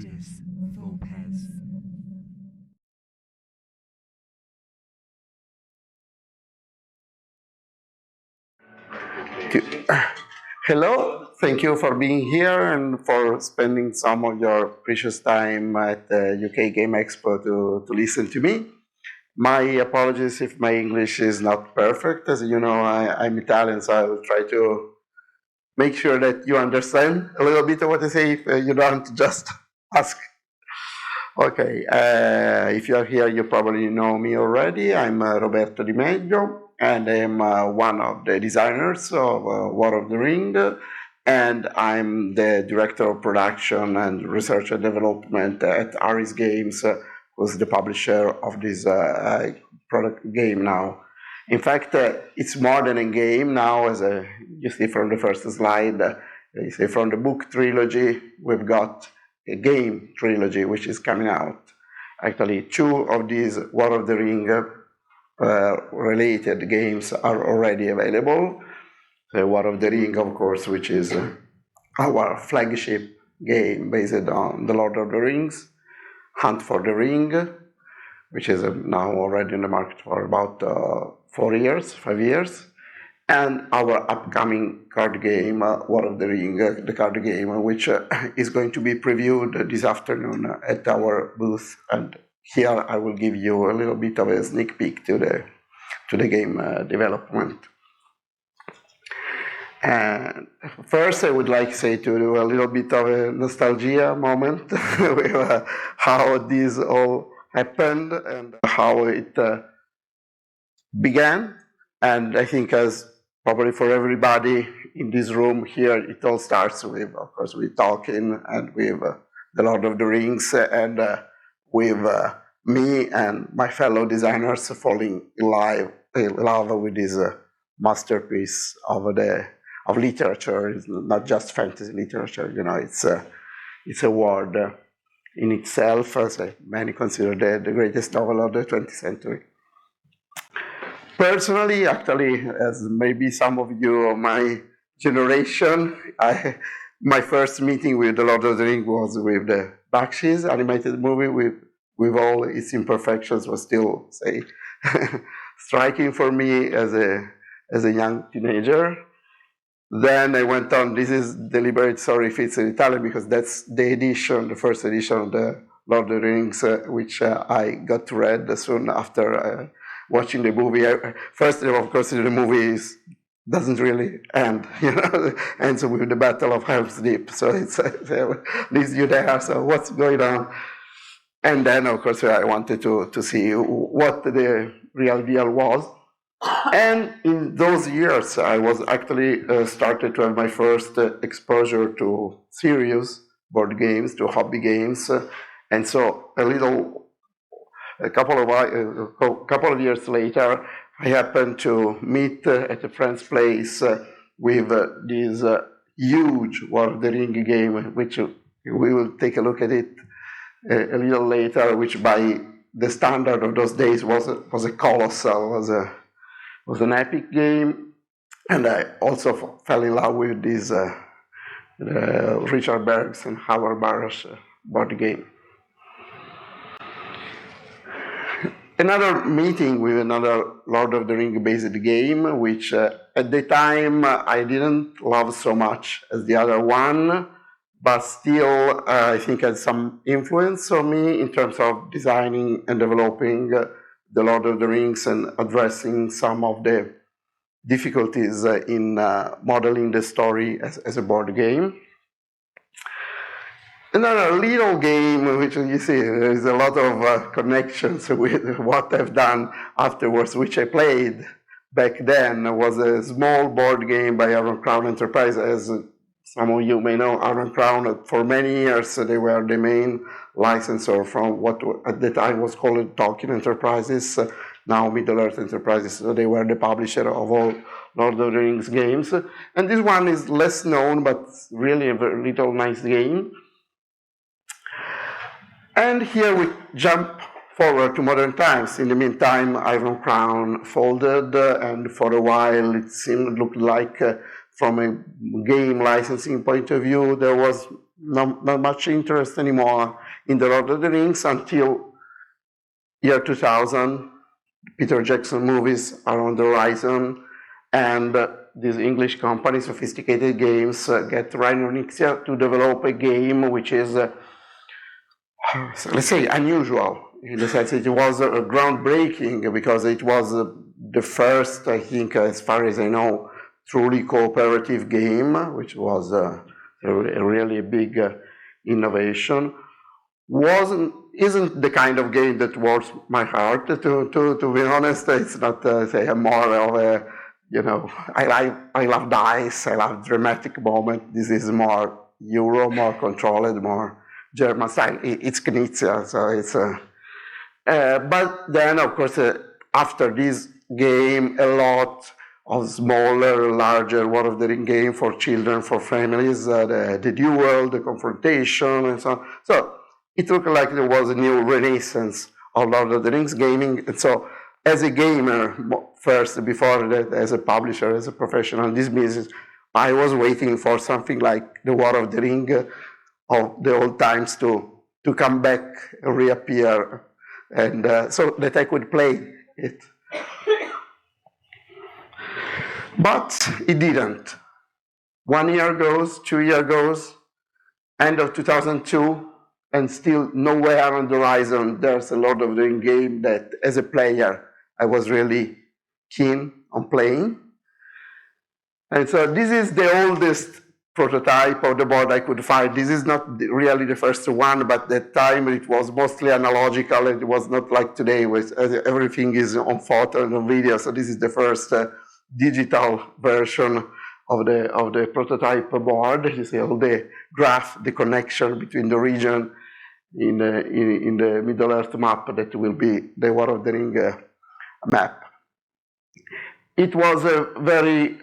Ludus, Vulpes. Hello, thank you for being here and for spending some of your precious time at the UK Game Expo to listen to me. My apologies if my English is not perfect. As you know, I'm Italian, so I will try to make sure that you understand a little bit of what I say if you don't just ask. Okay, if you are here, you probably know me already. I'm Roberto Di Meglio, and I'm one of the designers of War of the Ring, and I'm the director of production and research and development at Aris Games, who's the publisher of this product game now. In fact, it's more than a game now, as you see from the first slide. You see from the book trilogy, we've got a game trilogy which is coming out. Actually, two of these War of the Ring related games are already available. The War of the Ring, of course, which is our flagship game based on The Lord of the Rings, Hunt for the Ring, which is now already in the market for about 5 years. And our upcoming card game, War of the Ring, the card game, which is going to be previewed this afternoon at our booth. And here I will give you a little bit of a sneak peek to the game development. And first, I would like to say to do a little bit of a nostalgia moment with how this all happened and how it began. And I think, as probably for everybody in this room here, it all starts with, of course, with Tolkien and with The Lord of the Rings, and with me and my fellow designers falling in love with this masterpiece of literature. It's not just fantasy literature, you know. It's a word in itself, as many consider the greatest novel of the 20th century. Personally, actually, as maybe some of you of my generation, my first meeting with The Lord of the Rings was with the Bakshi's animated movie, with all its imperfections, was still, say, striking for me as a young teenager. Then I went on. This is deliberate, sorry if it's in Italian, because that's the first edition of The Lord of the Rings, which I got to read soon after watching the movie. First, of course, the movie doesn't really end, you know, ends with the Battle of Helm's Deep. So it leaves you there. So what's going on? And then, of course, I wanted to see what the real deal was. And in those years, I was actually started to have my first exposure to serious board games, to hobby games. And so a couple of years later, I happened to meet at a friend's place with this huge War of the Ring game, which we will take a look at it a little later, which by the standard of those days was a colossal, was an epic game. And I also fell in love with this Richard Bergs and Howard Barrash board game. Another meeting with another Lord of the Ring based game, which at the time I didn't love so much as the other one, but still I think had some influence on me in terms of designing and developing the Lord of the Rings and addressing some of the difficulties in modeling the story as a board game. Another little game, which you see, there is a lot of connections with what I've done afterwards, which I played back then, was a small board game by Iron Crown Enterprise. As some of you may know, Iron Crown, for many years, they were the main licensor from what at the time was called Tolkien Enterprises, now Middle-earth Enterprises. So they were the publisher of all Lord of the Rings games. And this one is less known, but really a very little nice game. And here we jump forward to modern times. In the meantime, Iron Crown folded, and for a while it looked like, from a game licensing point of view, there was not much interest anymore in the Lord of the Rings until year 2000. Peter Jackson movies are on the horizon, and this English company, Sophisticated Games, get Rhino Nixia to develop a game which is, let's say, unusual, in the sense it was groundbreaking, because it was the first, I think, as far as I know, truly cooperative game, which was a really big innovation. Isn't the kind of game that warms my heart, to be honest. It's not, say, more of a, I love dice, I love dramatic moment. This is more Euro, more controlled, more German style. It's Knizia, so it's... but then, of course, after this game, a lot of smaller, larger War of the Ring game for children, for families, the duel, the confrontation, and so on. So it looked like there was a new renaissance of Lord of the Rings gaming. And so, as a gamer, first, before that, as a publisher, as a professional in this business, I was waiting for something like the War of the Ring of the old times to come back, reappear, and so that I could play it. But it didn't. 1 year goes, 2 years goes, end of 2002, and still nowhere on the horizon there's a Lord of the Rings game that, as a player, I was really keen on playing. And so this is the oldest prototype of the board I could find. This is not really the first one, but at that time it was mostly analogical. It was not like today, where everything is on photo and on video. So this is the first digital version of the prototype board. You see all the graph, the connection between the region in the Middle Earth map that will be the War of the Ring map. It was a very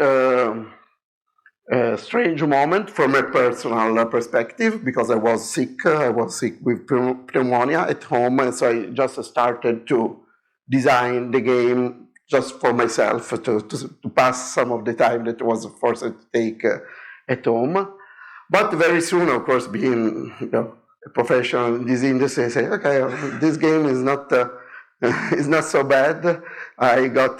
strange moment from a personal perspective, because I was sick. I was sick with pneumonia at home, and so I just started to design the game just for myself, to pass some of the time that was forced to take at home. But very soon, of course, being a professional in this industry, I say, okay, this game is not so bad. I got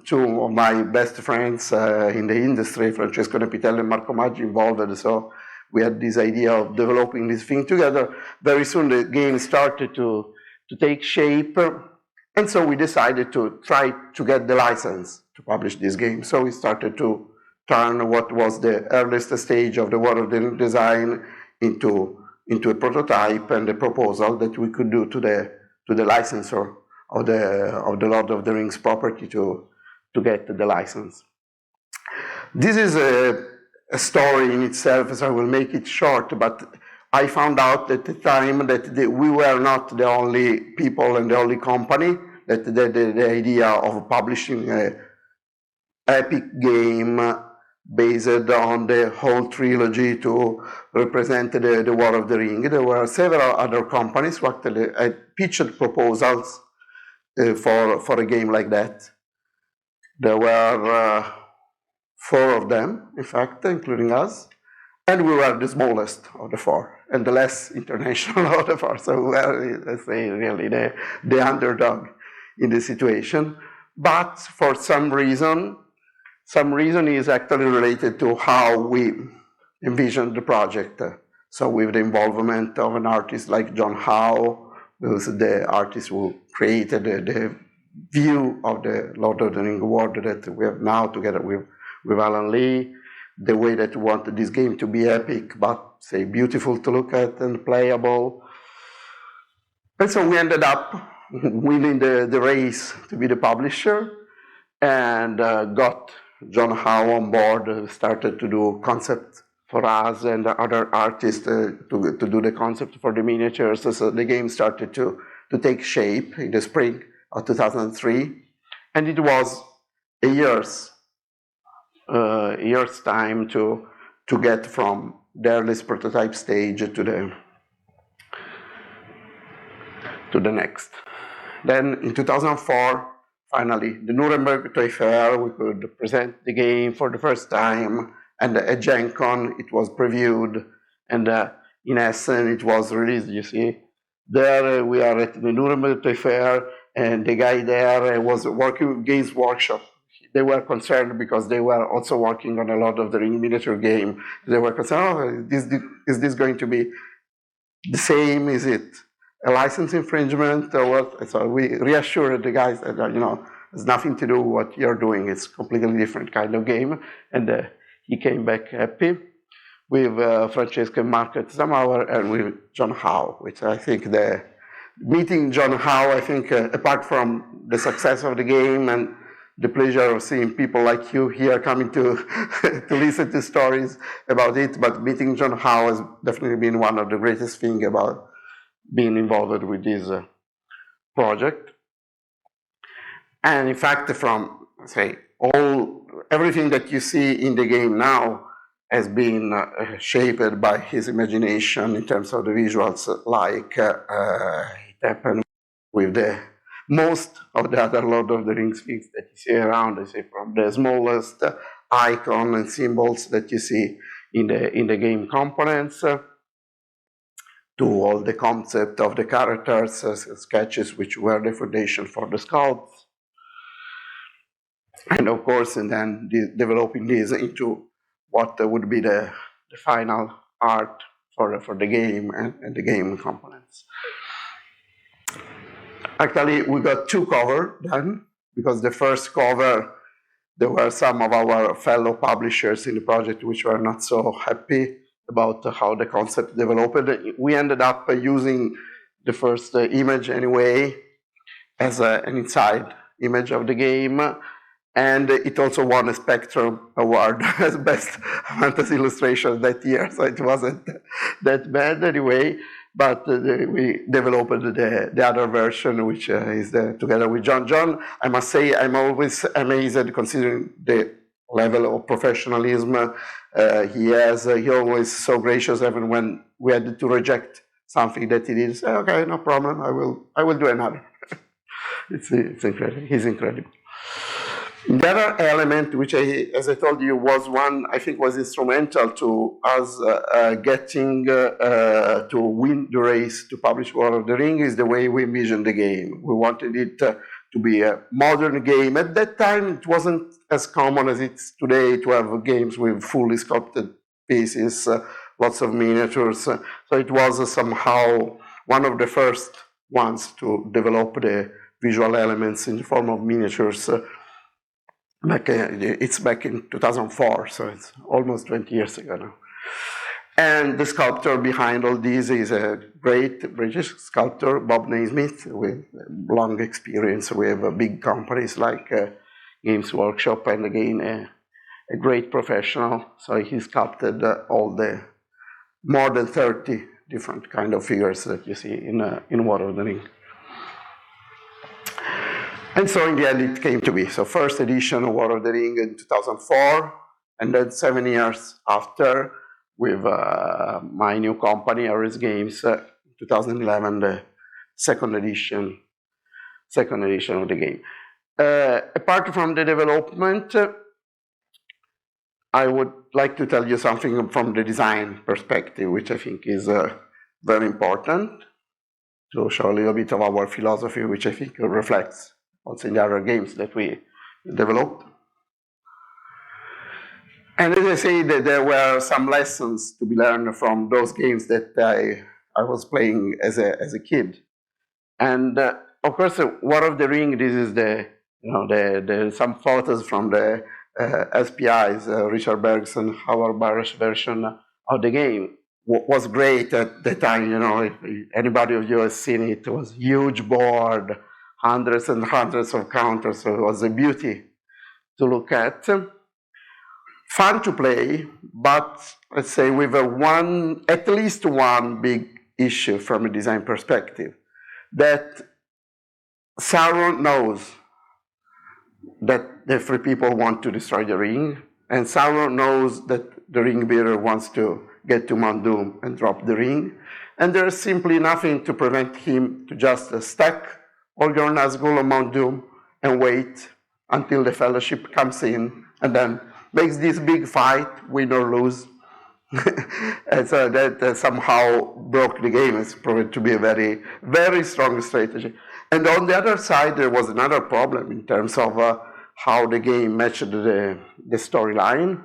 two of my best friends in the industry, Francesco Nepitello and Marco Maggi, involved. So we had this idea of developing this thing together. Very soon the game started to take shape. And so we decided to try to get the license to publish this game. So we started to turn what was the earliest stage of the War of the Ring design into a prototype and a proposal that we could do to the licensor of the Lord of the Rings property to get the license. This is a story in itself, so I will make it short, but I found out at the time that we were not the only people and the only company that the idea of publishing an epic game based on the whole trilogy to represent the War of the Ring. There were several other companies who actually pitched proposals for a game like that. There were 4 of them, in fact, including us, and we were the smallest of the 4 and the less international of the 4. So we were, let's say, really the underdog in the situation. But for some reason is actually related to how we envisioned the project. So with the involvement of an artist like John Howe, who's the artist who created the view of the Lord of the Rings world that we have now, together with Alan Lee, the way that we wanted this game to be epic, but, say, beautiful to look at and playable. And so we ended up winning the race to be the publisher, and got John Howe on board, started to do concept for us and other artists to do the concept for the miniatures. So the game started to take shape in the spring of 2003, and it was a year's time to get from the earliest prototype stage to the next. Then in 2004, finally, the Nuremberg Toy Fair, we could present the game for the first time, and at Gen Con it was previewed, and in Essen. It was released, you see. There we are at the Nuremberg Toy Fair, and the guy there was working with Games Workshop. They were concerned because they were also working on a lot of the Ring miniature game. They were concerned, is this going to be the same? Is it a license infringement or what? So we reassured the guys that, there's nothing to do with what you're doing. It's a completely different kind of game. And he came back happy with Francesca and Mark at Zamauer and with John Howe, which I think meeting John Howe, I think apart from the success of the game and the pleasure of seeing people like you here coming to to listen to stories about it, but meeting John Howe has definitely been one of the greatest things about being involved with this project. And in fact, from everything that you see in the game now has been shaped by his imagination in terms of the visuals, like it happened with most of the other Lord of the Rings things that you see around, from the smallest icon and symbols that you see in the game components, to all the concept of the characters, sketches, which were the foundation for the sculpts. And of course, and then developing this into what would be the final art for the game and the game components. Actually, we got two covers done, because the first cover, there were some of our fellow publishers in the project which were not so happy about how the concept developed. We ended up using the first image anyway as an inside image of the game, and it also won a Spectrum Award as best fantasy illustration that year, so it wasn't that bad anyway. But we developed the other version, which is together with John. John, I must say, I'm always amazed considering the level of professionalism he has. He always so gracious, even when we had to reject something that he did. Say, okay, no problem, I will do another. It's incredible. He's incredible. The other element, which as I told you, was instrumental to us getting to win the race to publish Lord of the Ring, is the way we envisioned the game. We wanted it to be a modern game. At that time, it wasn't as common as it's today to have games with fully sculpted pieces, lots of miniatures. So it was somehow one of the first ones to develop the visual elements in the form of miniatures. It's back in 2004, so it's almost 20 years ago now. And the sculptor behind all this is a great British sculptor, Bob Naismith, with long experience with big companies like Games Workshop, and again, a great professional. So he sculpted all the more than 30 different kind of figures that you see in War of the Ring. And so in the end, it came to be. So first edition of War of the Ring in 2004, and then 7 years after, with my new company, Ares Games, 2011, the second edition of the game. Apart from the development, I would like to tell you something from the design perspective, which I think is very important, to show a little bit of our philosophy, which I think reflects also in the other games that we developed. And as I say, that there were some lessons to be learned from those games that I was playing as a kid. And of course, War of the Ring, this is some photos from the SPI's, Richard Berg's and Howard Barre's version of the game. Was great at the time, if anybody of you has seen it, it was a huge board, hundreds and hundreds of counters, so it was a beauty to look at. Fun to play, but let's say with at least one big issue from a design perspective, that Sauron knows that the three people want to destroy the ring, and Sauron knows that the ring bearer wants to get to Mount Doom and drop the ring, and there's simply nothing to prevent him to just stack all your Nazgul on Mount Doom and wait until the Fellowship comes in and then makes this big fight, win or lose, And so that somehow broke the game. It's proven to be a very, very strong strategy. And on the other side, there was another problem in terms of how the game matched the storyline.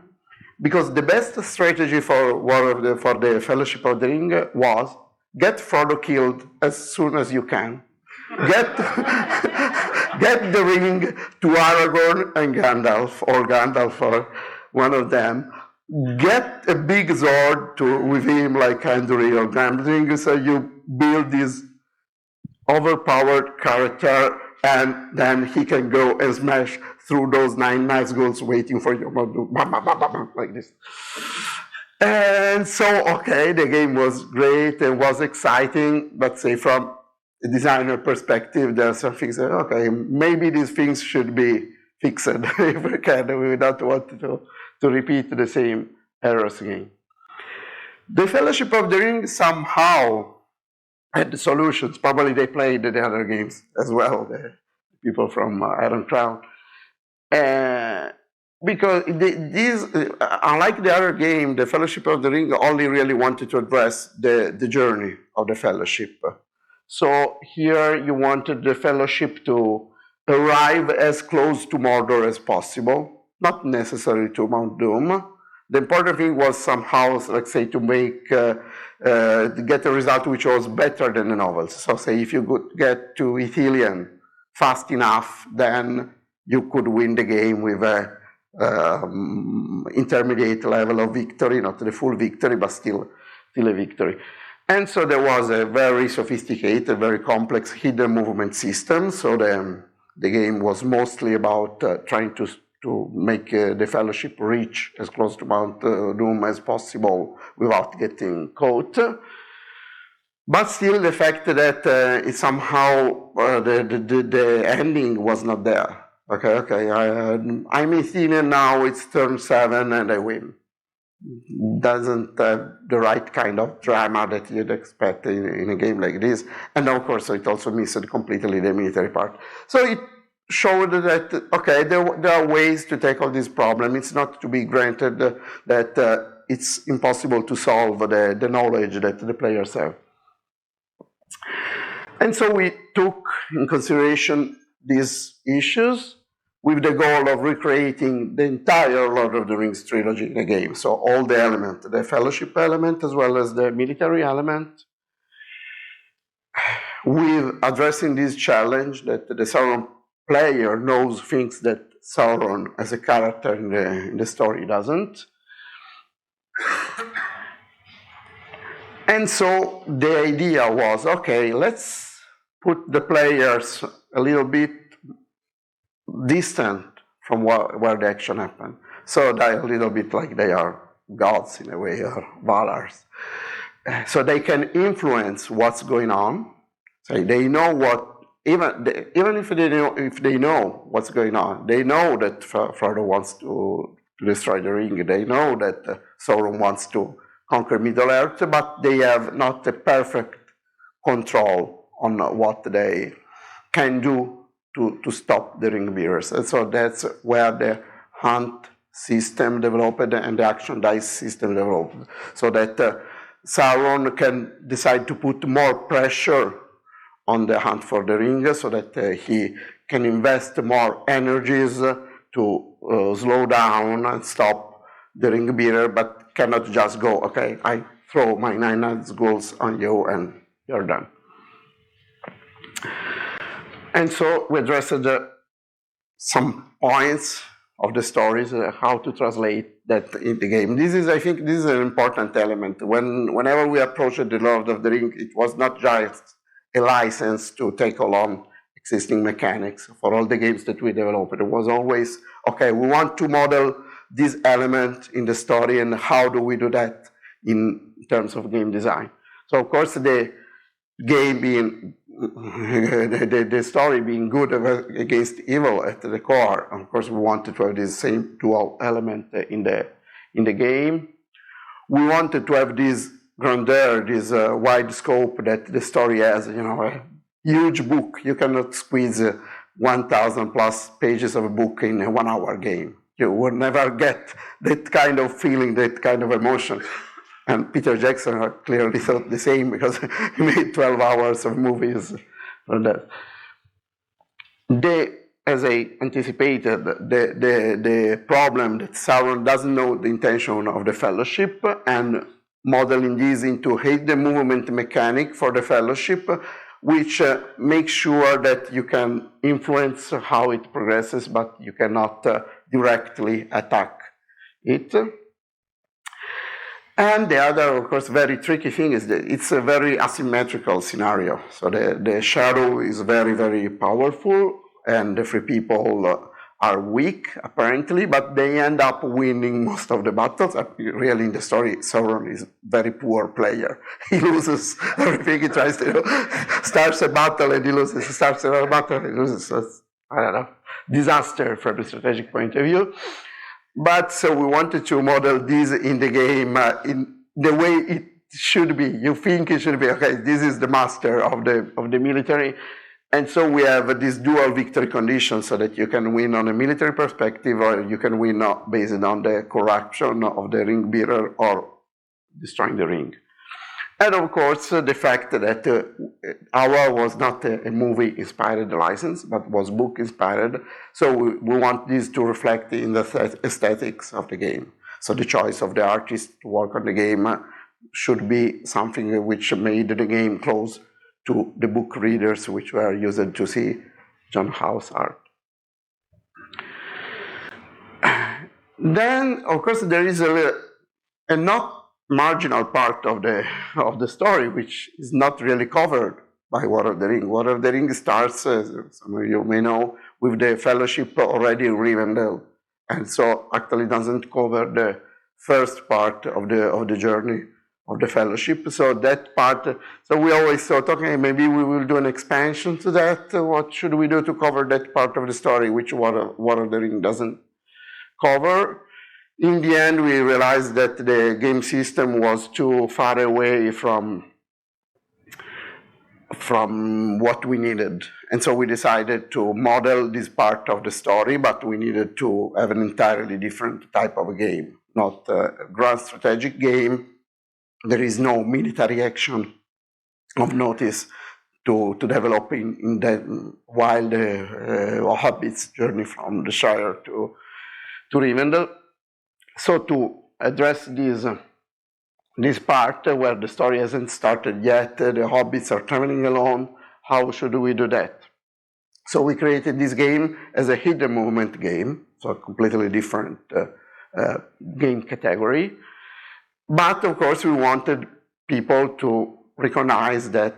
Because the best strategy for the Fellowship of the Ring was get Frodo killed as soon as you can. Get the ring to Aragorn and Gandalf, or Gandalf or one of them. Get a big sword with him like Andrew or Gandalf, so you build this overpowered character, and then he can go and smash through those 9 Nazguls waiting for you, like this. And so, okay, the game was great and was exciting, but say from a designer perspective, there are some things that, okay, maybe these things should be fixed if we can. We don't want to repeat the same errors again. The Fellowship of the Ring somehow had the solutions. Probably they played the other games as well, the people from Iron Crown. Because unlike the other game, the Fellowship of the Ring only really wanted to address the journey of the Fellowship. So here you wanted the Fellowship to arrive as close to Mordor as possible, not necessarily to Mount Doom. The important thing was somehow, let's say, to make get a result which was better than the novels. So say if you could get to Ithilien fast enough, then you could win the game with a intermediate level of victory, not the full victory, but still a victory. And so there was a very sophisticated, very complex hidden movement system. So the game was mostly about trying to make the Fellowship reach as close to Mount Doom as possible without getting caught. But still, the fact that it somehow the ending was not there. Okay, I'm Ithilien now, it's turn 7 and I win. Doesn't have the right kind of drama that you'd expect in a game like this. And of course, it also missed completely the military part. So it showed that, okay, there are ways to tackle this problem. It's not to be granted that it's impossible to solve the knowledge that the players have. And so we took in consideration these issues with the goal of recreating the entire Lord of the Rings trilogy in a game. So all the elements, the Fellowship element as well as the military element, with addressing this challenge that the Sauron player knows things that Sauron as a character in the story doesn't. And so the idea was, okay, let's put the players a little bit distant from where the action happened. So they're a little bit like they are gods in a way, or Valars. So they can influence what's going on. So they know what, even if they know what's going on, they know that Frodo wants to destroy the ring. They know that Sauron wants to conquer Middle-earth, but they have not a perfect control on what they can do to stop the ring bearers. And so that's where the hunt system developed and the action dice system developed, so that Sauron can decide to put more pressure on the hunt for the ring, so that he can invest more energies to slow down and stop the ring bearer, but cannot just go, okay, I throw my 9 Nazguls on you and you're done. And so we addressed some points of the stories, how to translate that in the game. I think this is an important element. Whenever we approached the Lord of the Ring, it was not just a license to take along existing mechanics for all the games that we developed. It was always, okay, we want to model this element in the story, and how do we do that in terms of game design? So of course the game being, the story being good against evil at the core, of course we wanted to have this same dual element in the game. We wanted to have this grandeur, this wide scope that the story has, a huge book. You cannot squeeze 1,000 plus pages of a book in a 1 hour game. You will never get that kind of feeling, that kind of emotion And Peter Jackson clearly thought the same, because he made 12 hours of movies for that. As I anticipated, the problem that Sauron doesn't know the intention of the Fellowship, and modeling this into hidden movement mechanic for the Fellowship, which makes sure that you can influence how it progresses, but you cannot directly attack it. And the other, of course, very tricky thing is that it's a very asymmetrical scenario. So the shadow is very, very powerful, and the free people are weak, apparently, but they end up winning most of the battles. Really, in the story, Sauron is a very poor player. He loses everything he tries to do. Starts a battle and he loses. Starts another battle and he loses. So I don't know, disaster from a strategic point of view. But so we wanted to model this in the game in the way it should be. You think it should be, okay, this is the master of the military. And so we have this dual victory condition, so that you can win on a military perspective, or you can win based on the corruption of the ring bearer or destroying the ring. And of course, the fact that Howe was not a movie-inspired license, but was book-inspired. So we want this to reflect in the aesthetics of the game. So the choice of the artist to work on the game should be something which made the game close to the book readers, which were used to see John Howe's art. Then, of course, there is a not marginal part of the story, which is not really covered by War of the Ring. War of the Ring starts, as some of you may know, with the Fellowship already in Rivendell, and so actually doesn't cover the first part of the journey of the Fellowship. So that part, so we always thought, okay, maybe we will do an expansion to that. What should we do to cover that part of the story, which War of the Ring doesn't cover? In the end, we realized that the game system was too far away from what we needed. And so we decided to model this part of the story, but we needed to have an entirely different type of a game, not a grand strategic game. There is no military action of notice to develop in that, while the Hobbits journey from the Shire to Rivendell. So to address this part where the story hasn't started yet, the Hobbits are traveling alone, how should we do that? So we created this game as a hidden movement game, so a completely different game category. But of course, we wanted people to recognize that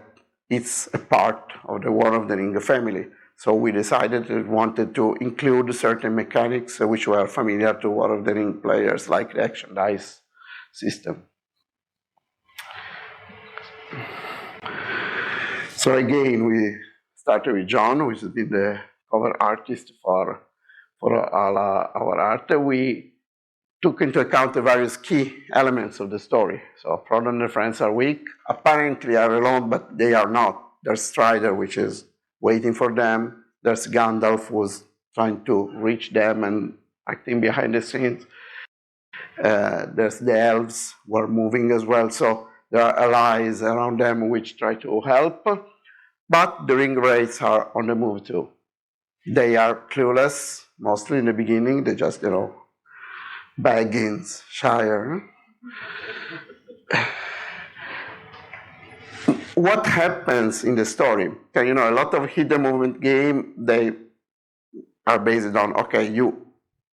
it's a part of the War of the Ring family. So we decided we wanted to include certain mechanics which were familiar to War of the Ring players, like the action dice system. So again, we started with John, who has been the cover artist for all our art. We took into account the various key elements of the story. So Frodo and the friends are weak, apparently are alone, but they are not. There's Strider, which is waiting for them. There's Gandalf, who's trying to reach them and acting behind the scenes. There's the elves, who are moving as well. So there are allies around them which try to help. But the ring wraiths are on the move too. They are clueless, mostly in the beginning. They just, Baggins, Shire. What happens in the story? Okay, a lot of hidden movement game, they are based on, okay, you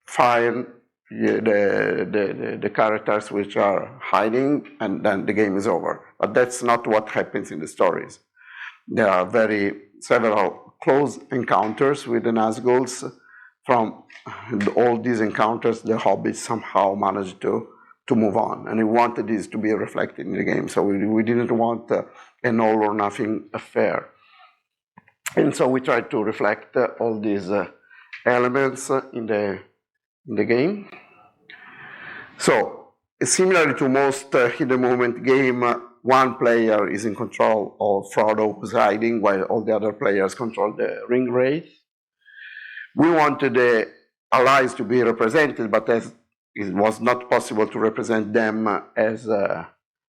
find the characters which are hiding, and then the game is over. But that's not what happens in the stories. There are several close encounters with the Nazguls. From all these encounters, the Hobbits somehow managed to move on, and we wanted this to be reflected in the game. So we didn't want an all or nothing affair, and so we tried to reflect all these elements in the game. So similarly to most hidden movement game, one player is in control of Frodo, who's hiding, while all the other players control the ring wraith. We wanted the allies to be represented, but as it was not possible to represent them as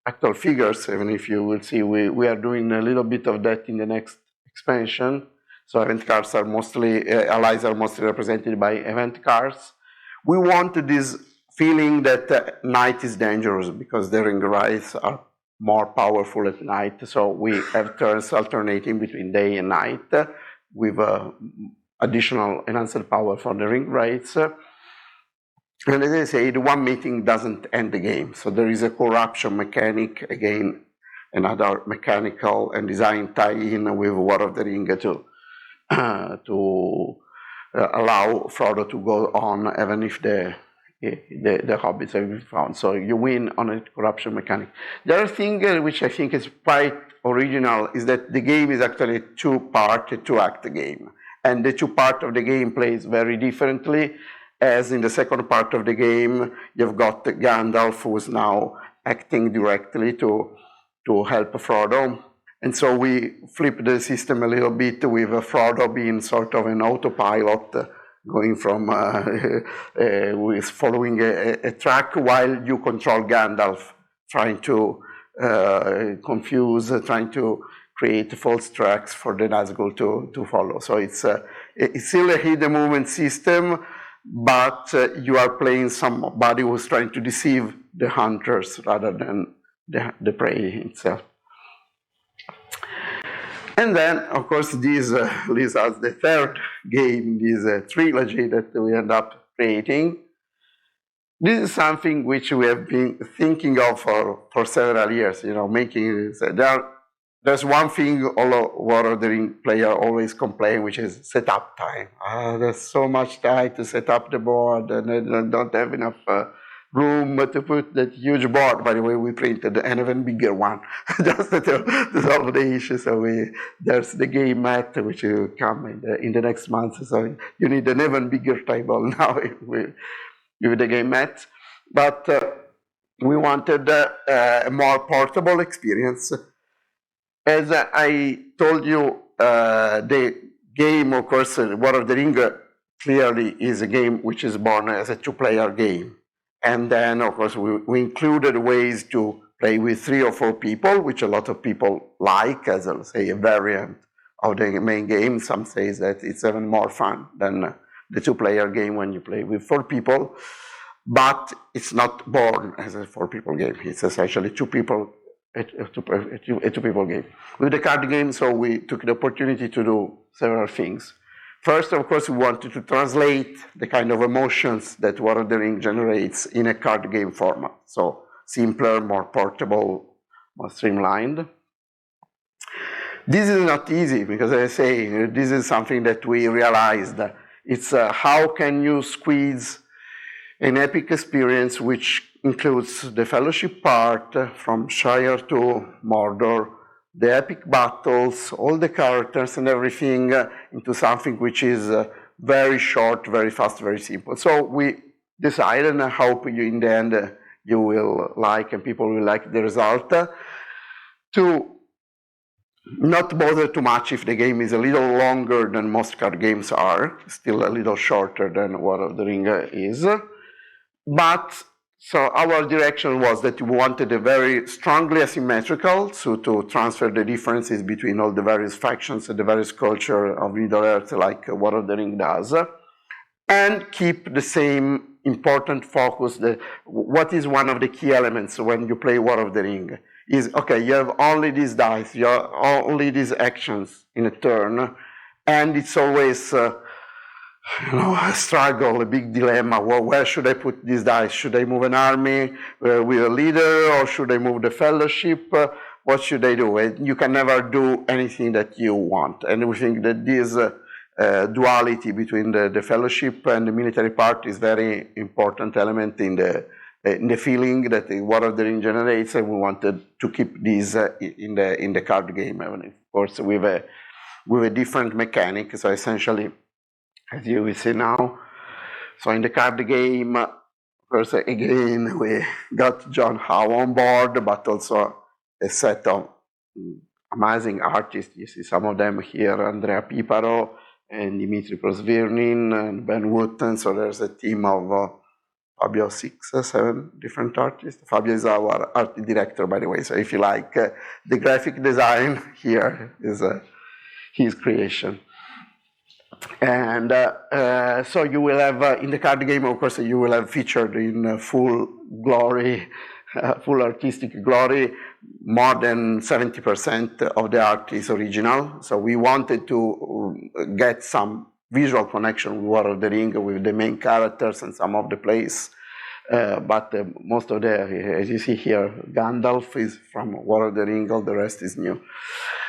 actual figures, even if you will see we are doing a little bit of that in the next expansion. So event cards are mostly, allies are mostly represented by event cards. We want this feeling that night is dangerous because the ring rights are more powerful at night. So we have turns alternating between day and night with additional enhanced power for the ring rights. And as I say, the one meeting doesn't end the game. So there is a corruption mechanic, again, another mechanical and design tie-in with War of the Ring to allow Frodo to go on even if the hobbits have been found. So you win on a corruption mechanic. The other thing which I think is quite original is that the game is actually a two-part, two-act game. And the two parts of the game plays very differently. As in the second part of the game, you've got Gandalf, who is now acting directly to help Frodo. And so we flip the system a little bit with Frodo being sort of an autopilot, going from, with following a track while you control Gandalf, trying to confuse, trying to create false tracks for the Nazgul to follow. So it's still a hidden movement system, but you are playing somebody who's trying to deceive the hunters rather than the prey itself. And then, of course, this leads us the third game, this trilogy that we end up creating. This is something which we have been thinking of for several years, making it. There's one thing all War of the Ring player always complain, which is setup time. There's so much time to set up the board, and I don't have enough room to put that huge board. By the way, we printed an even bigger one just to solve the issue. So there's the game mat, which will come in the next month. So you need an even bigger table now with the game mat. But we wanted a more portable experience. As I told you, the game, of course, War of the Ring clearly is a game which is born as a two-player game. And then, of course, we included ways to play with 3 or 4 people, which a lot of people like as, let's say, a variant of the main game. Some say that it's even more fun than the two-player game when you play with 4 people. But it's not born as a 4-people game. It's essentially 2 people. A two-people game. With the card game, so we took the opportunity to do several things. First, of course, we wanted to translate the kind of emotions that War of the Ring generates in a card game format. So simpler, more portable, more streamlined. This is not easy because, as I say, this is something that we realized. It's how can you squeeze an epic experience which includes the fellowship part from Shire to Mordor, the epic battles, all the characters and everything into something which is very short, very fast, very simple. So we decided, and I hope you in the end you will like and people will like the result, to not bother too much if the game is a little longer than most card games are, still a little shorter than War of the Ring is. But so our direction was that we wanted a very strongly asymmetrical, so to transfer the differences between all the various factions and the various culture of Middle-earth like War of the Ring does, and keep the same important focus. What is one of the key elements when you play War of the Ring is, okay, you have only these dice, you have only these actions in a turn, and it's always a struggle, a big dilemma. Well, where should I put these dice? Should I move an army with a leader, or should I move the fellowship? What should I do? And you can never do anything that you want. And we think that this duality between the fellowship and the military part is very important element in the feeling that the War of the Ring generates, and we wanted to keep this in the card game, and of course with a different mechanic. So essentially, as you will see now, so in the card game, first again we got John Howe on board, but also a set of amazing artists. You see some of them here: Andrea Piparo and Dimitri Prosvirnin and Ben Wooten. So there's a team of Fabio 6 or 7 different artists. Fabio is our art director, by the way. So if you like the graphic design, here is his creation. And so you will have, in the card game, of course, you will have featured in full glory, full artistic glory, more than 70% of the art is original. So we wanted to get some visual connection with War of the Ring, with the main characters and some of the plays. But most of the, as you see here, Gandalf is from War of the Ring, all the rest is new.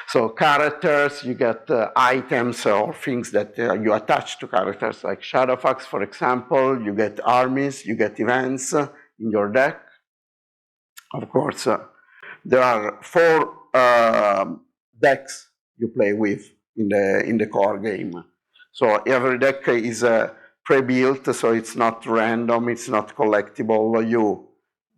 So characters, you get items or things that you attach to characters, like Shadowfax, for example. You get armies, you get events in your deck. Of course, there are 4 decks you play with in the core game. So every deck is pre-built, so it's not random, it's not collectible.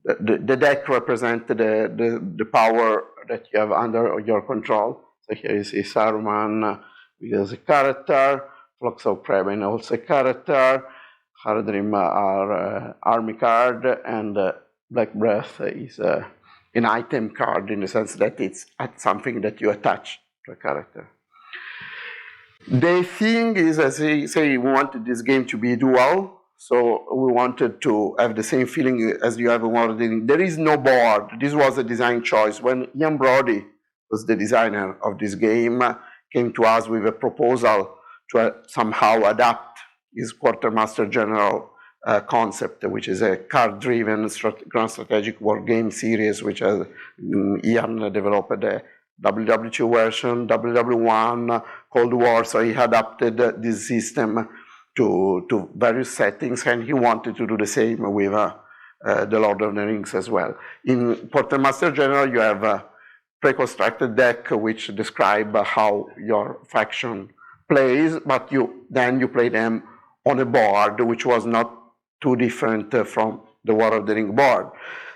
The deck represents the power that you have under your control. So here you see Saruman as a character, Flux of Kraven also a character, Haradrim are army card, and Black Breath is an item card in the sense that it's something that you attach to a character. The thing is, as I say, we wanted this game to be dual, so we wanted to have the same feeling as you have in War of the Ring. There is no board. This was a design choice. When Ian Brody was the designer of this game, came to us with a proposal to somehow adapt his Quartermaster General concept, which is a card-driven grand strategic war game series, which Ian developed a WW2 version, WW1, Cold War, so he adapted this system to various settings, and he wanted to do the same with the Lord of the Rings as well. In Quartermaster General, you have a pre-constructed deck which describe how your faction plays, but then you play them on a board which was not too different from the War of the Ring board.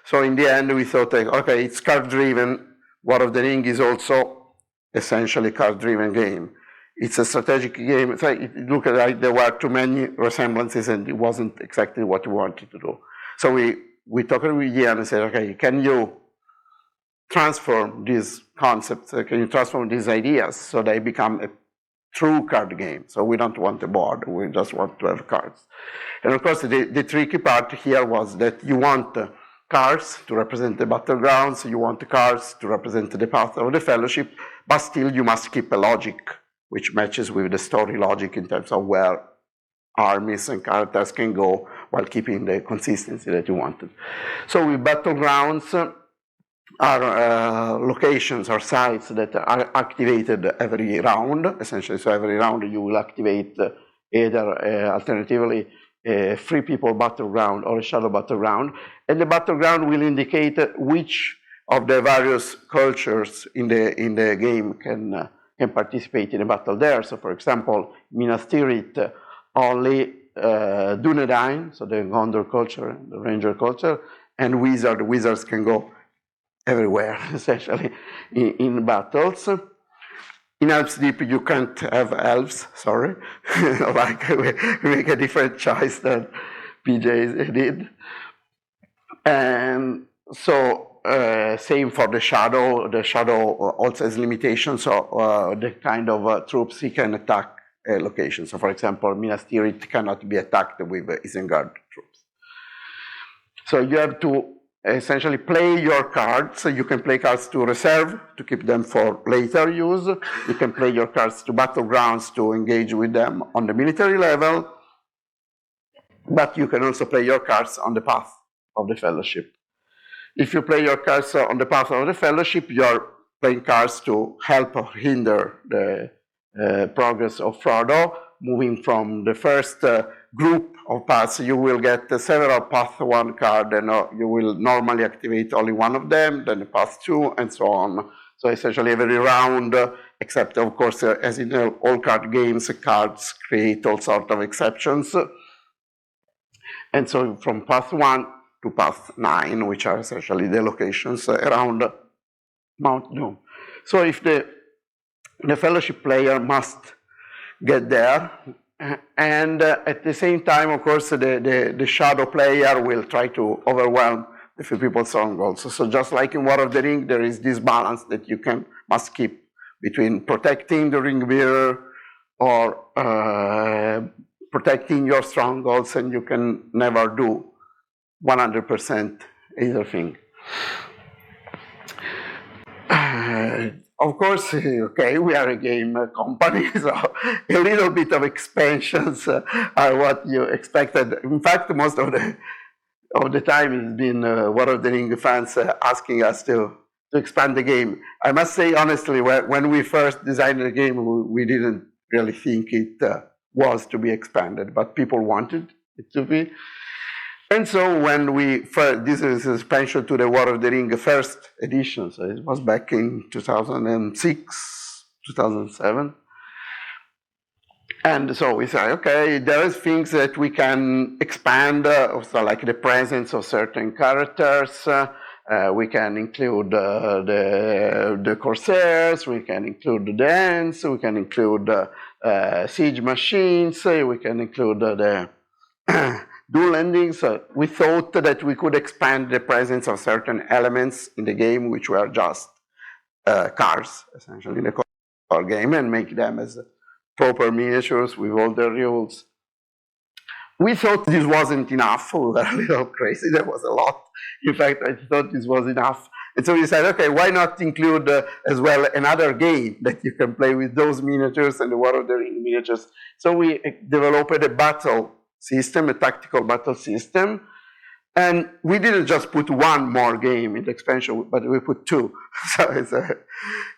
So in the end, we thought, okay, it's card-driven. War of the Ring is also essentially a card-driven game. It's a strategic game. So it looked like there were too many resemblances, and it wasn't exactly what we wanted to do. So we talked with Ian and said, okay, can you transform these concepts, can you transform these ideas so they become a true card game? So we don't want a board, we just want to have cards. And of course, the tricky part here was that you want cards to represent the battlegrounds, you want the cards to represent the path of the Fellowship, but still you must keep a logic which matches with the story logic in terms of where armies and characters can go while keeping the consistency that you wanted. So with battlegrounds are locations or sites that are activated every round, essentially. So every round you will activate either alternatively a free people battleground or a shadow battleground, and the battleground will indicate which of the various cultures in the game can participate in a battle there. So for example, Minas Tirith, only Dunedain, so the Gondor culture and the Ranger culture, and wizards can go everywhere, essentially, in battles. In Elves Deep, you can't have elves, sorry. Like, we make a different choice than PJ did. And so, same for the Shadow. The Shadow also has limitations, so the kind of troops he can attack a location. So, for example, Minas Tirith cannot be attacked with Isengard troops. So you have to essentially play your cards. So you can play cards to reserve, to keep them for later use. You can play your cards to battlegrounds to engage with them on the military level. But you can also play your cards on the path of the Fellowship. If you play your cards on the path of the Fellowship, you're playing cards to help or hinder the progress of Frodo. Moving from the first group of paths, you will get several path 1 card, and you will normally activate only one of them, then path 2, and so on. So essentially every round, except of course, as in all card games, cards create all sorts of exceptions. And so from path 1 to path 9, which are essentially the locations around Mount Doom. So if the Fellowship player must get there, And at the same time, of course, the shadow player will try to overwhelm the few people strong also. So just like in War of the Ring, there is this balance that you must keep between protecting the ring bearer or protecting your strongholds, and you can never do 100% either thing. Of course, okay, we are a game company, so a little bit of expansions are what you expected. In fact, most of the time it's been War of the Ring fans asking us to expand the game. I must say honestly, when we first designed the game, we didn't really think it was to be expanded, but people wanted it to be. And so when this is an expansion to the War of the Ring first edition, so it was back in 2006, 2007. And so we say, okay, there is things that we can expand, also like the presence of certain characters. We can include the Corsairs, we can include the Dance, we can include siege machines, we can include the dual endings. We thought that we could expand the presence of certain elements in the game which were just cards, essentially, in the core game, and make them as proper miniatures with all the rules. We thought this wasn't enough. We were a little crazy. There was a lot. In fact, I thought this was enough. And so we decided, okay, why not include as well another game that you can play with those miniatures and the War of the Ring miniatures. So we developed a battle system, a tactical battle system. And we didn't just put one more game in the expansion, but we put two. So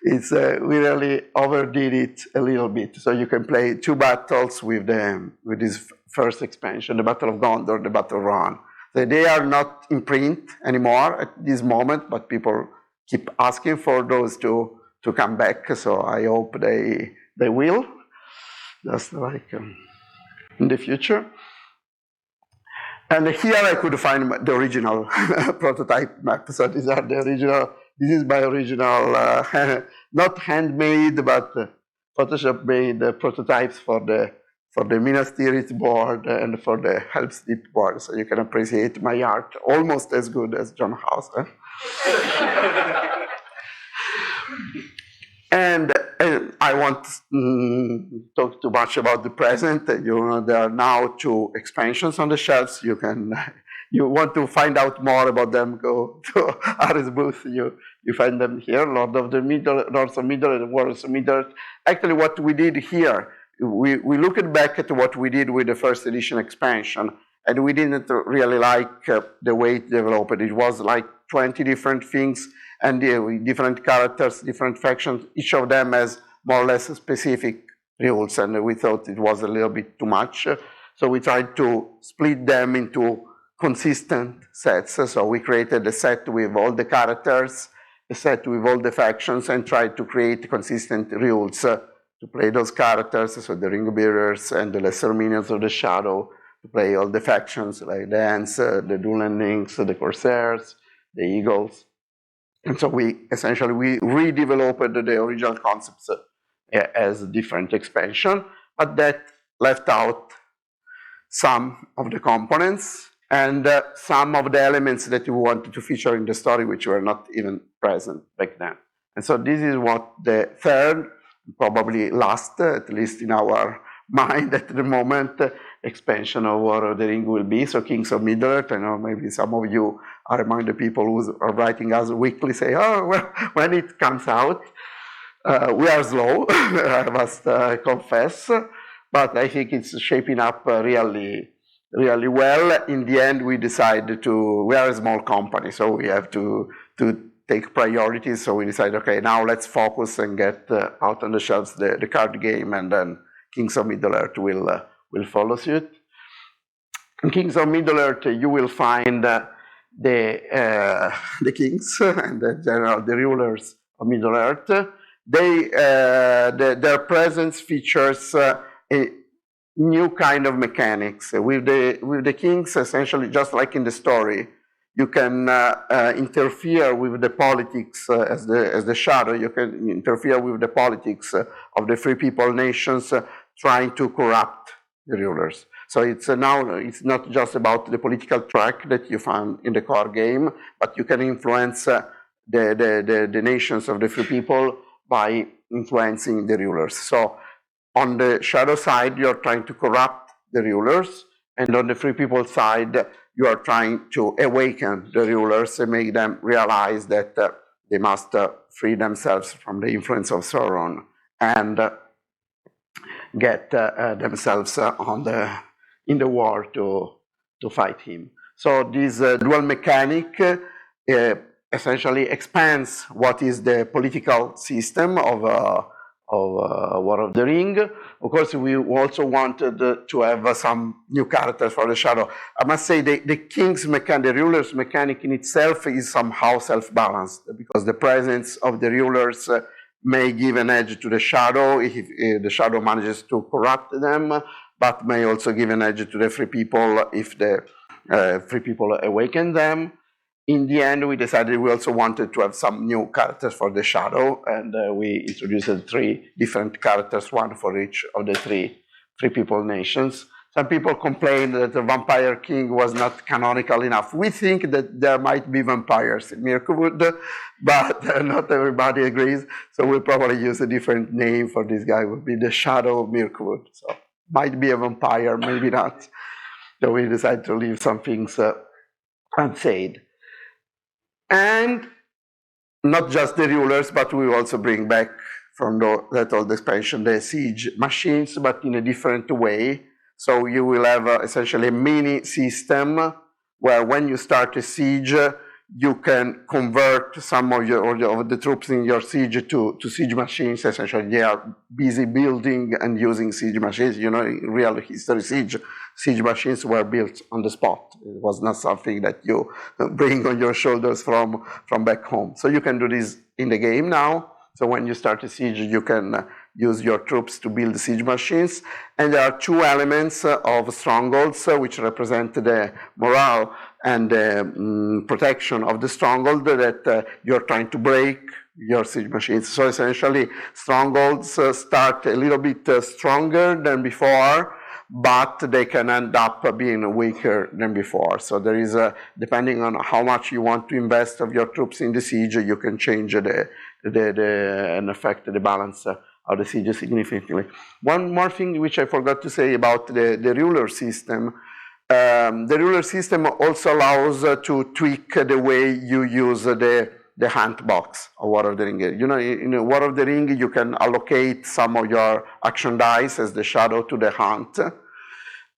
we really overdid it a little bit. So you can play two battles with this first expansion, the Battle of Gondor, the Battle of Rohan. So they are not in print anymore at this moment, but people keep asking for those to come back. So I hope they will, just like in the future. And here I could find the original prototype map. So these are the original. This is my original, not handmade, but Photoshop-made prototypes for the Minas Tirith board and for the Helm's Deep board. So you can appreciate my art almost as good as John Howe's. And I won't talk too much about the present. There are now 2 expansions on the shelves. You want to find out more about them, go to Ares booth. You find them here, Lords of Middle and Warriors of Middle. Actually, what we did here, we looked back at what we did with the first edition expansion, and we didn't really like the way it developed. It was like 20 different things, and different characters, different factions. Each of them has more or less specific rules, and we thought it was a little bit too much. So we tried to split them into consistent sets. So we created a set with all the characters, a set with all the factions, and tried to create consistent rules to play those characters, so the ring bearers and the lesser minions of the shadow, to play all the factions like the Ants, the dual endings, the Corsairs, the Eagles. And so we redeveloped the original concepts as a different expansion, but that left out some of the components and some of the elements that we wanted to feature in the story, which were not even present back then. And so this is what the third, probably last, at least in our mind at the moment, expansion of War of the Ring will be. So Kings of Middle-earth, I know maybe some of you are among the people who are writing us weekly, say, oh, well, when it comes out. We are slow, I must confess, but I think it's shaping up really well. In the end, we decided we are a small company, so we have to take priorities. So we decided, okay, now let's focus and get out on the shelves the card game, and then Kings of Middle-earth will follow suit. In Kings of Middle-earth, you will find the kings and the rulers of Middle-earth. Their presence features a new kind of mechanics. With the kings, essentially, just like in the story, you can interfere with the politics as the shadow. You can interfere with the politics of the free people nations, trying to corrupt the rulers. So it's now it's not just about the political track that you found in the core game, but you can influence the nations of the free people by influencing the rulers. So on the shadow side, you're trying to corrupt the rulers, and on the free people side, you are trying to awaken the rulers and make them realize that they must free themselves from the influence of Sauron and get themselves in the war to fight him. So this dual mechanic essentially expands what is the political system of War of the Ring. Of course, we also wanted to have some new characters for the Shadow. I must say the king's mechanic, the ruler's mechanic in itself is somehow self-balanced, because the presence of the rulers may give an edge to the Shadow if the Shadow manages to corrupt them, but may also give an edge to the free people if the free people awaken them. In the end, we decided we also wanted to have some new characters for the Shadow, and we introduced 3 different characters, one for each of the three free people nations. Some people complained that the Vampire King was not canonical enough. We think that there might be vampires in Mirkwood, but not everybody agrees, so we'll probably use a different name for this guy. It would be the Shadow of Mirkwood. So might be a vampire, maybe not. So we decided to leave some things unsaid. And not just the rulers, but we also bring back from that old expansion the siege machines, but in a different way. So you will have essentially a mini system where when you start a siege, you can convert some of the troops in your siege to siege machines. Essentially, they are busy building and using siege machines. You know, in real history, siege machines were built on the spot. It was not something that you bring on your shoulders from back home. So you can do this in the game now. So when you start a siege, you can use your troops to build siege machines. And there are 2 elements of strongholds, which represent the morale and the protection of the stronghold that you're trying to break your siege machines. So essentially, strongholds start a little bit stronger than before, but they can end up being weaker than before. So there is depending on how much you want to invest of your troops in the siege, you can change and affect the balance of the siege significantly. One more thing which I forgot to say about the ruler system. The ruler system also allows to tweak the way you use the hunt box of War of the Ring. You know, in War of the Ring, you can allocate some of your action dice as the Shadow to the hunt.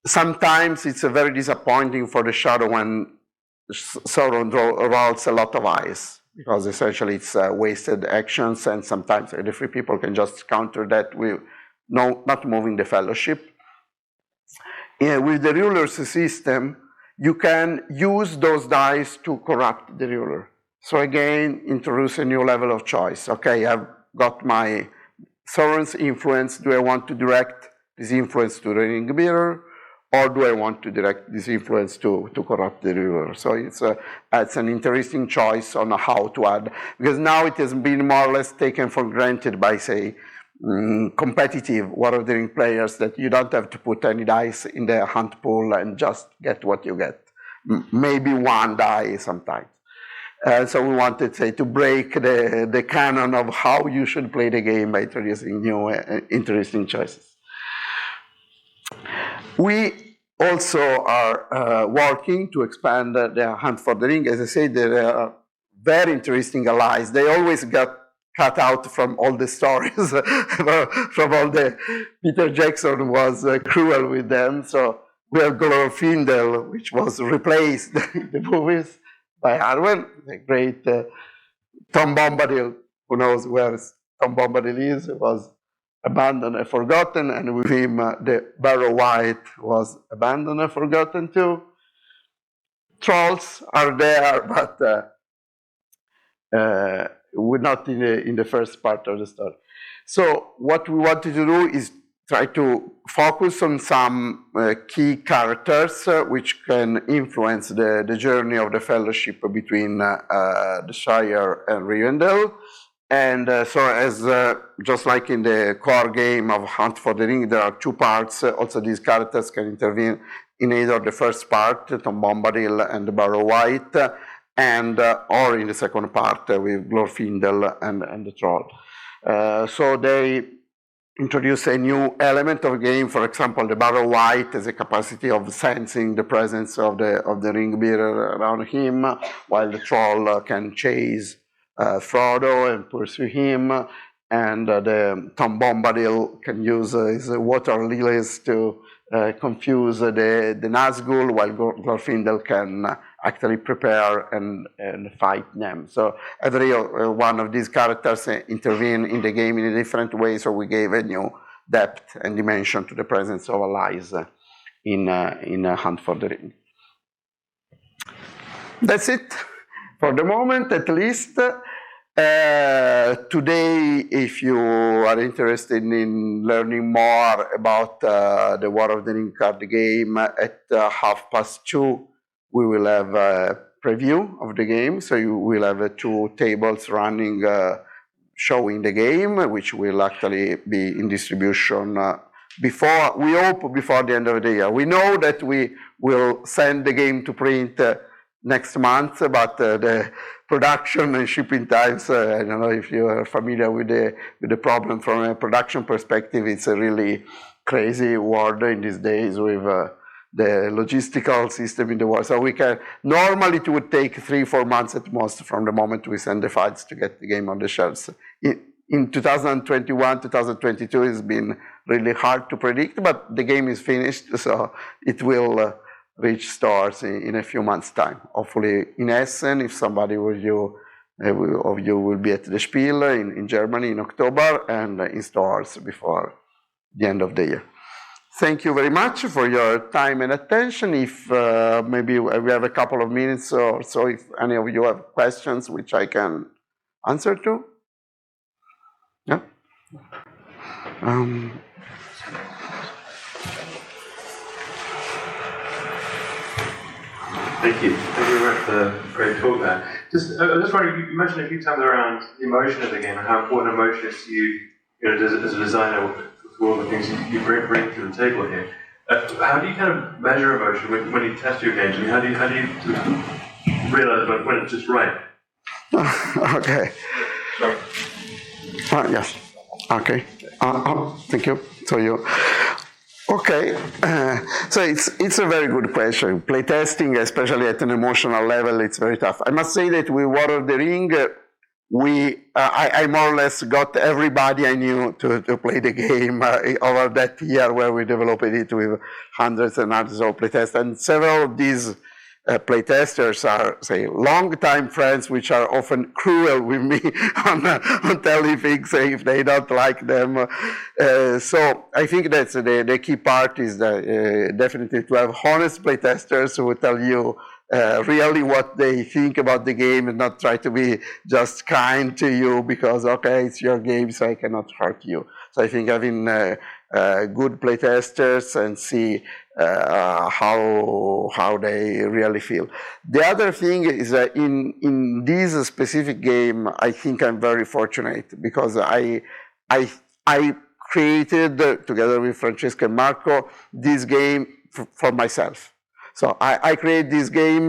Sometimes it's very disappointing for the Shadow when Sauron rolls a lot of eyes, because essentially it's wasted actions, and sometimes the free people can just counter that with not moving the Fellowship. With the ruler's system, you can use those dice to corrupt the ruler. So again, introduce a new level of choice. Okay, I've got my Sauron's influence. Do I want to direct this influence to the ring bearer, or do I want to direct this influence to corrupt the ruler? So it's an interesting choice on how to add, because now it has been more or less taken for granted by, say, competitive War of the Ring players, that you don't have to put any dice in the hunt pool and just get what you get. Maybe 1 die sometimes. So we wanted, say, to break the canon of how you should play the game by introducing new interesting choices. We also are working to expand the Hunt for the Ring. As I said, there are very interesting allies. They always got cut out from all the stories, from all the... Peter Jackson was cruel with them. So we have Glorfindel, which was replaced in the movies by Arwen, the great Tom Bombadil. Who knows where Tom Bombadil is? It was abandoned and forgotten, and with him the Barrow White was abandoned and forgotten too. Trolls are there, but we're not in the first part of the story. So what we wanted to do is try to focus on some key characters which can influence the journey of the Fellowship between the Shire and Rivendell, And so as just like in the core game of Hunt for the Ring, there are two parts. Also, these characters can intervene in either the first part, Tom Bombadil and the Barrow White, and or in the second part with Glorfindel and the Troll. So they introduce a new element of the game. For example, the Barrow White has a capacity of sensing the presence of the ring bearer around him, while the Troll can chase Frodo and pursue him, and the Tom Bombadil can use his water lilies to confuse the Nazgul, while Glorfindel can actually prepare and fight them. So every one of these characters intervene in the game in a different way, so we gave a new depth and dimension to the presence of allies in Hunt for the Ring. That's it. For the moment, at least. Today, if you are interested in learning more about the War of the Ring card game, at 2:30, we will have a preview of the game. So you will have two tables running, showing the game, which will actually be in distribution before, we hope, before the end of the year. We know that we will send the game to print next month, but the production and shipping times, I don't know if you are familiar with the problem from a production perspective. It's a really crazy world in these days with the logistical system in the world. So we can, normally it would take 3-4 months at most from the moment we send the files to get the game on the shelves. In 2021, 2022, it's been really hard to predict, but the game is finished, so it will reach stores in a few months' time. Hopefully in Essen, if somebody of you will be at the Spiel in Germany in October, and in stores before the end of the year. Thank you very much for your time and attention. If maybe we have a couple of minutes or so, if any of you have questions which I can answer to. Yeah. Thank you. Thank you very much for the great talk there. I was just wondering, you mentioned a few times around the emotion of the game and how important emotion is to you, as a designer, for all the things you bring to the table here. How do you kind of measure emotion when you test your games? I mean, how do you realize when it's just right? Okay. Yes. Okay. Thank you. So you. Okay, so it's a very good question. Playtesting, especially at an emotional level, it's very tough. I must say that with War of the Ring, I more or less got everybody I knew to play the game over that year where we developed it with hundreds and hundreds of playtests. And several of these playtesters are, say, long-time friends, which are often cruel with me on telling things if they don't like them. So I think that's the key part is definitely to have honest playtesters who will tell you really what they think about the game and not try to be just kind to you because, okay, it's your game, so I cannot hurt you. So I think having good playtesters and see how they really feel. The other thing is that in this specific game, I think I'm very fortunate because I created, together with Francesca and Marco, this game for myself. So I created this game,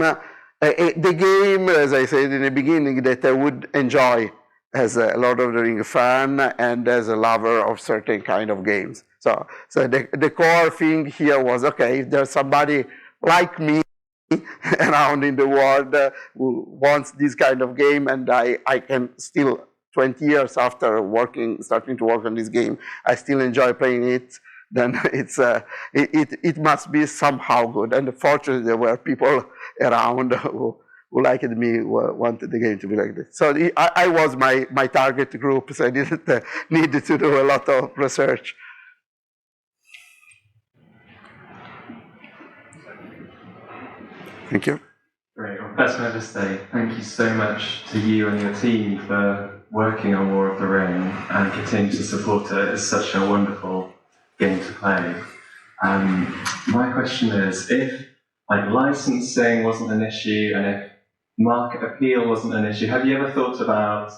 the game, as I said in the beginning, that I would enjoy as a Lord of the Rings fan and as a lover of certain kind of games. So the core thing here was, okay, if there's somebody like me around in the world who wants this kind of game, and I can still, 20 years after starting to work on this game, I still enjoy playing it, then it must be somehow good. And fortunately, there were people around who liked me, wanted the game to be like this. So I was my target group, so I didn't need to do a lot of research. Thank you. Great. Well, first, can I just say thank you so much to you and your team for working on War of the Ring and continuing to support it. It's such a wonderful game to play. My question is, if licensing wasn't an issue and if market appeal wasn't an issue, have you ever thought about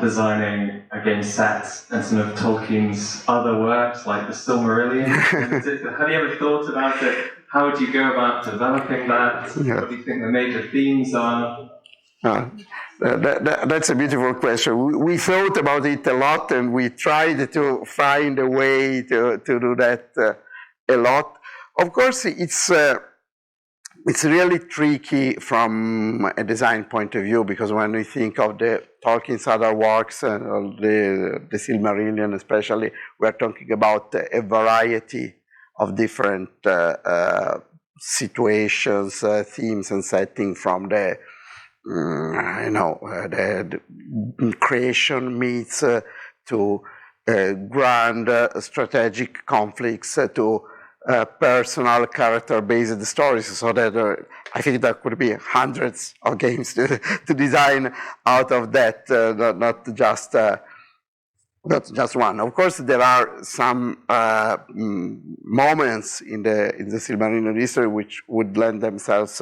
designing a game set and some of Tolkien's other works, like the Silmarillion in particular. Have you ever thought about it? How would you go about developing that? Yeah. What do you think the major themes are? That's a beautiful question. We thought about it a lot, and we tried to find a way to do that a lot. Of course, it's really tricky from a design point of view, because when we think of the Tolkien's other works, and the Silmarillion especially, we're talking about a variety of different situations, themes, and settings, from the the creation myths to grand strategic conflicts to personal character-based stories. So that I think there could be hundreds of games to design out of that, not just one. Of course, there are some moments in the Silmarillion history which would lend themselves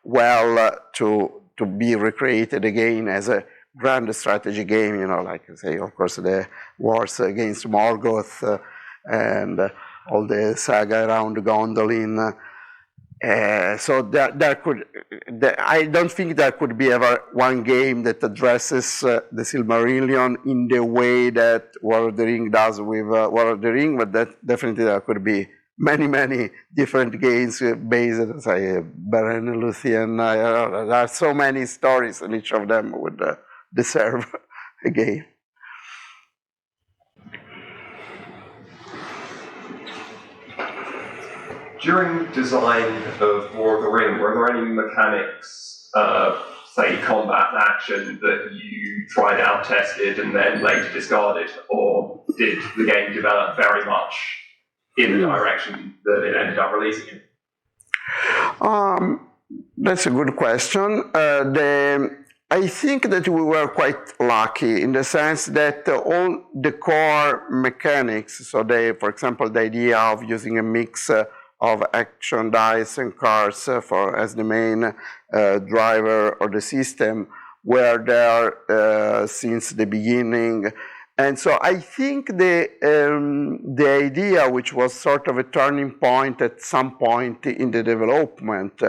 well to be recreated again as a grand strategy game. Like I say, of course, the wars against Morgoth and all the saga around Gondolin. So I don't think there could be ever one game that addresses the Silmarillion in the way that War of the Ring does with War of the Ring, but that definitely there could be many different games based on, say, Beren and Luthien. There are so many stories, and each of them would deserve a game. During design of War of the Ring, were there any mechanics, say combat action, that you tried out, tested, and then later discarded, or did the game develop very much in the direction that it ended up releasing in? That's a good question. I think that we were quite lucky in the sense that all the core mechanics, so for example, the idea of using a mix of action dice and cards as the main driver of the system, were there since the beginning. And so I think the idea, which was sort of a turning point at some point in the development,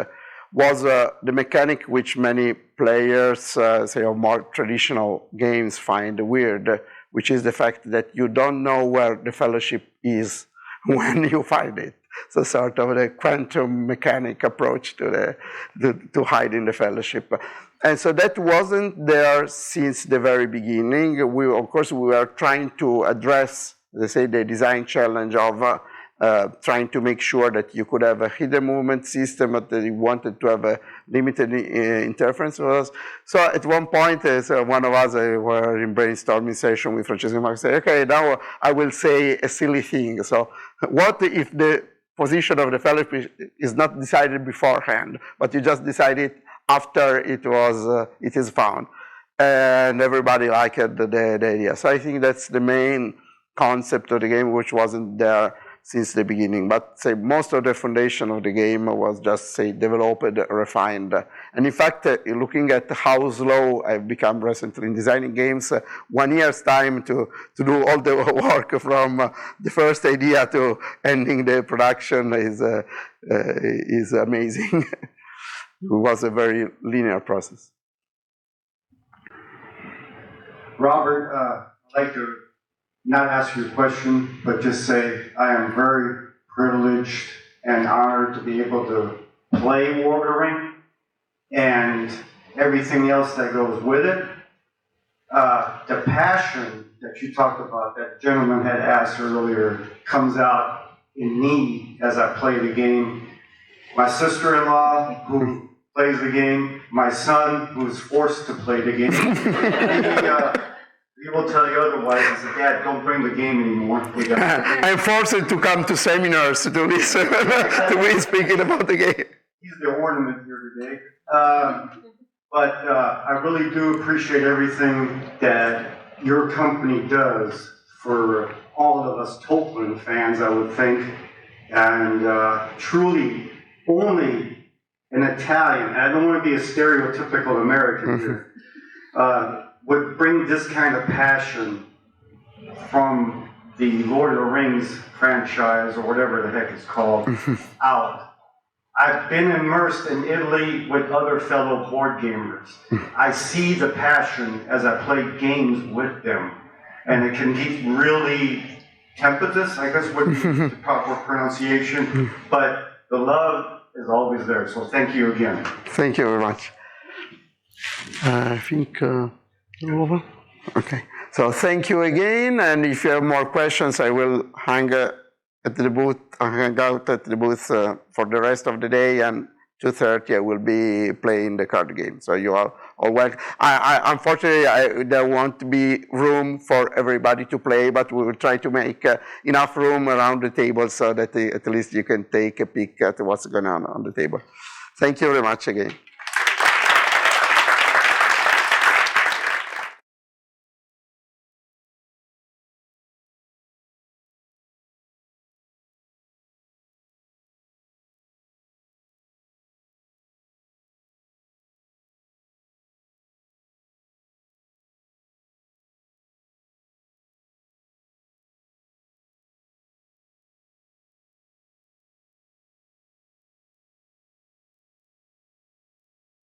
was the mechanic which many players, say, of more traditional games find weird, which is the fact that you don't know where the Fellowship is when you find it. So sort of the quantum mechanic approach to hiding the Fellowship. And so that wasn't there since the very beginning. Of course, we were trying to address, let's say, the design challenge of trying to make sure that you could have a hidden movement system, but that you wanted to have a limited interference with us. So at one point, one of us were in brainstorming session with Francesco and Mark, say, okay, now I will say a silly thing. So what if the position of the Fellowship is not decided beforehand, but you just decide it after it is found? And everybody liked the idea. So I think that's the main concept of the game, which wasn't there since the beginning. But say most of the foundation of the game was just, say, developed, refined. And in fact, looking at how slow I've become recently in designing games, 1 year's time to do all the work from the first idea to ending the production is amazing. It was a very linear process. Robert, I'd like to not ask you a question, but just say I am very privileged and honored to be able to play War of the Ring and everything else that goes with it. The passion that you talked about, that gentleman had asked earlier, comes out in me as I play the game. My sister-in-law, who plays the game, my son, who is forced to play the game. He will tell you otherwise. He said, Dad, don't bring the game anymore. I'm forced to come to seminars to listen to me speaking about the game. He's the ornament here today. But I really do appreciate everything that your company does for all of us Tolkien fans, I would think. And truly, only an Italian, I don't want to be a stereotypical American here, would bring this kind of passion from the Lord of the Rings franchise, or whatever the heck it's called, out. I've been immersed in Italy with other fellow board gamers. I see the passion as I play games with them. And it can be really tempestuous, I guess would be the proper pronunciation, but the love is always there. So thank you again. Thank you very much. I think you're over. Okay. So thank you again. And if you have more questions, I will hang out at the booth for the rest of the day. And 2:30, I will be playing the card game. So you are all welcome. Unfortunately, there won't be room for everybody to play, but we will try to make enough room around the table so that at least you can take a peek at what's going on the table. Thank you very much again.